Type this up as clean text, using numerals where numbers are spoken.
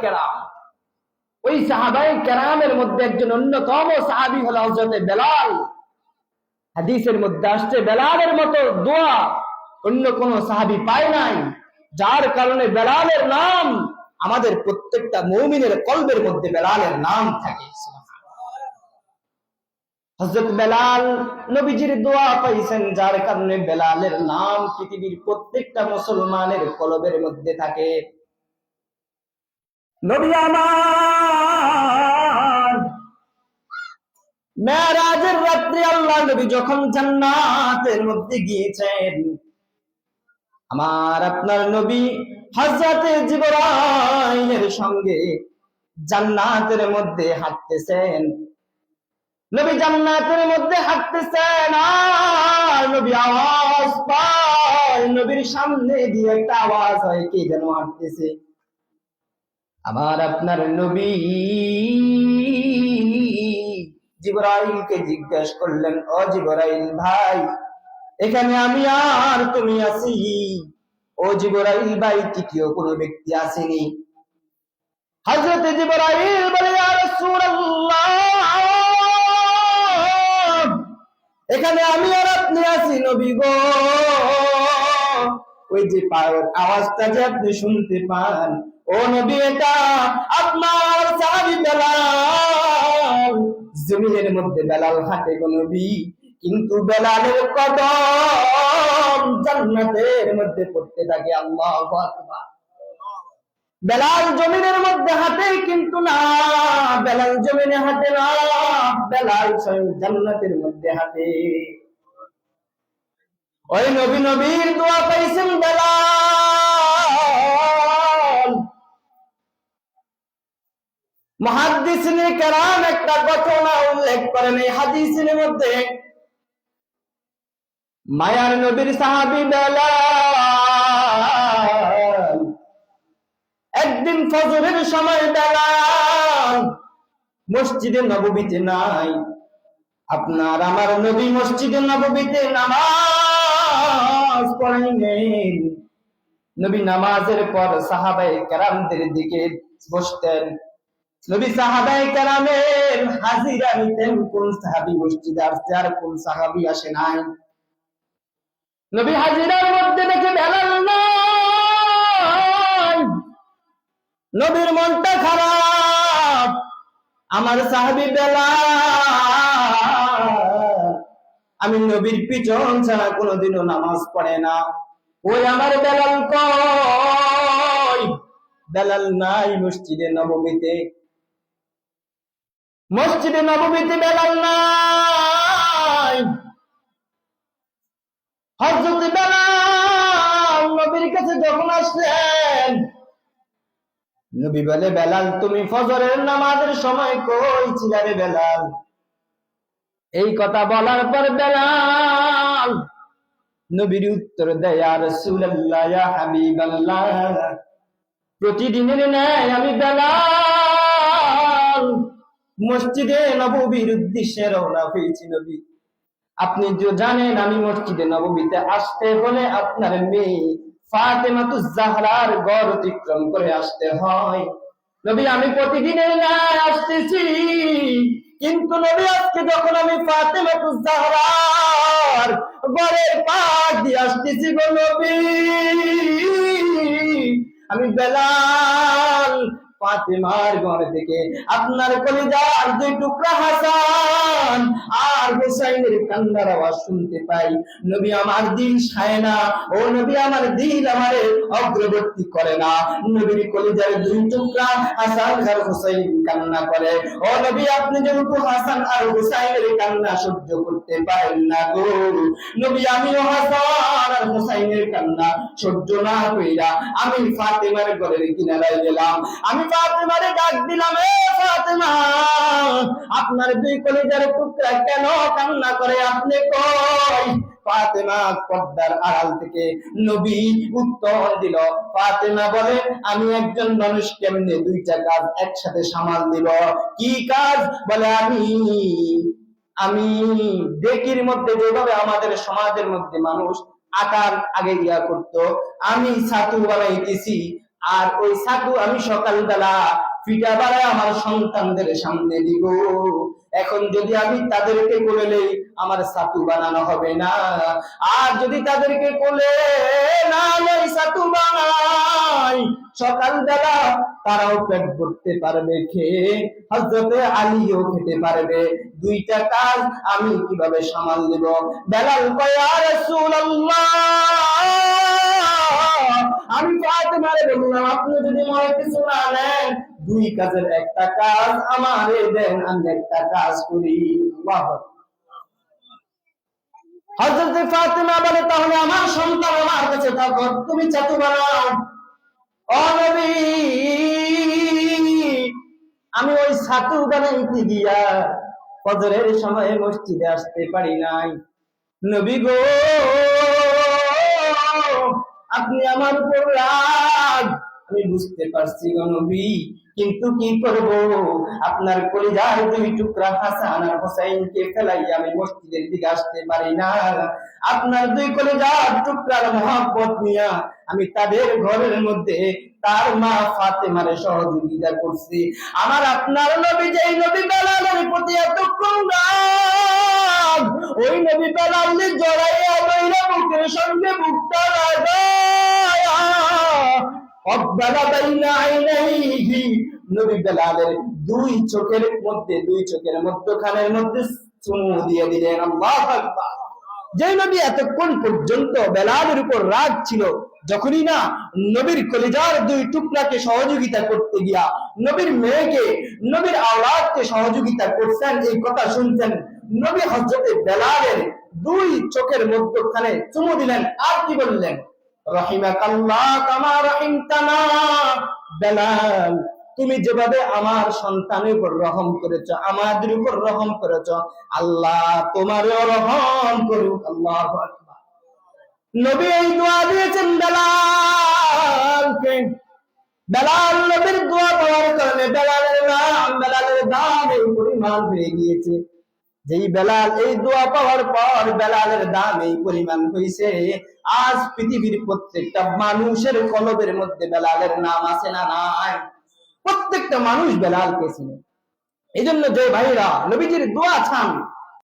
কেরাম। ওই সাহাবায়ে কেরামের মধ্যে একজন অন্যতম সাহাবী হলো হযরত বেলাল। হাদিসের মধ্যে আসছে বেলালের মতো দোয়া অন্য কোন সাহাবী পায় নাই, যার কারণে বেলালের নাম আমাদের প্রত্যেকটা মুমিনের কলবের মধ্যে বেলালের নাম থাকে। হযরত বেলাল নবীজির দোয়া পাইছেন, যার কারণে বেলালের নাম পৃথিবীর প্রত্যেকটা মুসলমানের কলবের মধ্যে থাকে। নবী আমার মেরাজের রাত্রে আল্লাহ নবী যখন জান্নাতের মধ্যে গিয়েছেন, আমার আপনার নবী হযরতে জিবরাইলের সঙ্গে জান্নাতের মধ্যে হাঁটতেছেন। নবী জান্নাতের মধ্যে হাঁটতেছেন আর নবী আওয়াজ পায়, নবীর সামনে দিয়ে একটা আওয়াজ হয়, কে যেন হাঁটতেছে। আমার আপনার নবী জিবরাইলকে জিজ্ঞাসা করলেন, ও জিবরাইল ভাই, এখানে আমি আর তুমি আছি, ও জিবরাইল ভাই তৃতীয় কোনো ব্যক্তি আসেনি? হযরত জিবরাইল বলে, ইয়া রাসূলুল্লাহ, এখানে আমি আর আপনি আছি নবী গো। ওই যে পায়ের আওয়াজটা যে আপনি শুনতে পান, ও নবী এটা আপনার সাহাবী বেলাল। জমিনের মধ্যে বেলাল হাঁটে গো নবী, কিন্তু বেলালের কদম জান্নাতের মধ্যে পড়তে থাকে। আল্লাহু আকবার। বেলাল জমিনের মধ্যে হাঁটে, কিন্তু না, বেলাল জমিনে হাঁটে না, বেলাল স্বয়ং জান্নাতের মধ্যে হাঁটে। ওই নবীর দোয়া পাইছেন বেলাল। মুহাদ্দিসিনে কেরাম একটা ঘটনা উল্লেখ করেন এই হাদিসের মধ্যে। মায়ার নবীর সাহাবী বেলাল একদিন ফজরের সময় বেলাল মসজিদে নববীতে নাই। আপনার আমার নবী মসজিদে নববীতে নামাজ পড়াইলেন। নবী নামাজের পর সাহাবায়ে কেরামদের দিকে বসতেন। নবী সাহাবায়ে কেরামের হাজিরা নিতেন, কোন সাহাবী মসজিদে আসছে আর কোন সাহাবী আসে নাই। নবী হাজিরার মধ্যে দেখে বেলাল নাই। নবীর মনটা খারাপ, আমার সাহাবী বেলাল আমি নবীর পিছন ছাড়া কোনোদিনও নামাজ পড়ে না। ওই আমার বেলাল কই? বেলাল নাই মসজিদে নববীতে। মসজিদে নববীতে বেলাল নাই। হযরত বেলাল নবীর কাছে যখন আসলেন, নবী বলে, বেলাল তুমি ফজরের নামাজের সময় কই ছিলে রে বেলাল? এই কথা বলার পর বেলাল নবীর উত্তর দেয়, ইয়া রাসূলুল্লাহ, ইয়া হাবিবাল্লাহ, প্রতিদিনের ন্যায় আমি বেলাল মসজিদে নববীর উদ্দেশ্যে রওনা হয়েছি। নবী আপনি যে জানেন আমি মসজিদে নববীতে আসতে হলে আপনার মেয়ে ফাতেমাতুজ জাহরার ঘর অতিক্রম করে আসতে হয়। নবী আমি প্রতিদিনের ন্যায় আসতেছি, কিন্তু নবী আজকে যখন আমি ফাতেমাতুজ জাহরার ঘরের পাশ দিয়ে আসতেছি গো নবী, আমি বেলাল ফাতেমার ঘর থেকে আপনার কলিজার দুই টুকরা হাসান আর হুসাইনের কান্নার আওয়াজ শুনতে পাই। নবী আমার দিল সায় না, ও নবী আমার দিল আমারে অগ্রবর্তী করে না। নবীর কলিজার দুই টুকরা হাসান আর হুসাইন কান্না করে। ও নবী আপনি যেহেতু হাসান আর হুসাইনের কান্না সহ্য করতে পারেন না গো নবী, আমিও হাসান আর হুসাইনের কান্না সহ্য না কইরা আমি ফাতেমার ঘরের কিনারায় গেলাম। আমি ফাতেমারে ডাক দিলাম, এ ফাতেমা, আপনার দুই কলিজার টুকরা কেন কান্না করে, আপনি কই? ফাতেমা পর্দার আড়াল থেকে নবী উত্তর দিল। ফাতেমা বলে, আমি একজন মানুষ কেমনে দুইটা কাজ একসাথে সামাল দিব? কি কাজ? বলে, আমি ডেকির মধ্যে যেভাবে আমাদের সমাজের মধ্যে মানুষ আটার আগে ইয়া করতো, আমি ছাতু বানাইতেছি আর ওই ছাতু আমি সকালবেলা পিঠা বানায় আমার সন্তানদের সামনে দিব। এখন যদি আমি তাদেরকে কোলে নেই, আমার ছাতু বানানো হবে না। আর যদি তাদেরকে কোলে না নেই, ছাতু বানাই, সকালবেলা তারাও পেট ভরতে পারবে খেয়ে, হযরতে আলীও খেতে পারবে। দুইটা কাজ আমি কিভাবে সামাল দেব? বেলাল কয়, ইয়া রাসূলুল্লাহ, আমি ফাতেমারে বললাম, আপনি যদি মনে কিছু না নেন, দুই কাজের একটা কাজ আমারে দেন, আমি একটা কাজ করি। আল্লাহু আকবার। হযরত ফাতেমা বলে, তাহলে আমার সন্তান আমার কাছে থাকো, তুমি ছাতু বানাও। ও নবী, আমি ওই ছাতু বানাইতে গিয়া ফজরের সময় মসজিদে আসতে পারি নাই। নবী গো, আপনি আমার উপর রাগ, আমি বুঝতে পারছি গো নবী, কিন্তু কি করব, আপনার কলিজার দুই টুকরা হাসান আর হোসাইনকে ফেলাইয়া আমি মসজিদের দিকে আসতে পারি না। আপনার দুই কলিজার টুকরার মহব্বত নিয়া আমি তাদের ঘরের মধ্যে তার মা ফাতেমারে সহযোগিতা করছি। আমার আপনার নবী, যেই নবী বেলালের প্রতি এতক্ষণ রাগ, ওই নবী বেলালকে জড়াইয়া বইরা বুকের সঙ্গে বুকটা লাগায়া অব্বালা বাইনা আইনাইহি, নবী বেলালের দুই চোখের মধ্যখানের মধ্যে চুমু দিয়ে দিলেন। আল্লাহু আকবার। যে নবী এতক্ষণ পর্যন্ত বেলালের উপর রাগ ছিল, যখনই না নবীর কলিজার দুই টুকরাকে সহযোগিতা করতে গিয়া নবীর মেয়েকে, নবীর আওলাদকে সহযোগিতা করছেন, এই কথা শুনছেন, নবী হযরতে বেলালের দুই চোখের মধ্যখানে চুমু দিলেন। আর কি বললেন? রাহিমাকাল্লাহ কামা রাহিমতানা, বেলাল, তুমি যেভাবে আমার সন্তানের উপর রহম করেছো, আমাদের উপর রহম করেছো, আল্লাহ তোমারও রহম করুক। আল্লাহু আকবার। নবী এই দোয়া দিয়েছেন বেলালকে। বেলাল নবীর দোয়া পাওয়ার কারণে বেলালের দাম এই পরিমাণ হয়ে গিয়েছে। যেই বেলাল এই দোয়া পাওয়ার পর বেলালের দাম এই পরিমাণ হয়েছে, আজ পৃথিবীর প্রত্যেকটা মানুষের কলবের মধ্যে বেলালের নাম আছে না নাই? প্রত্যেকটা মানুষ বেলালকে চিনে। এই জন্য যে ভাইরা নবীজির দোয়া চান,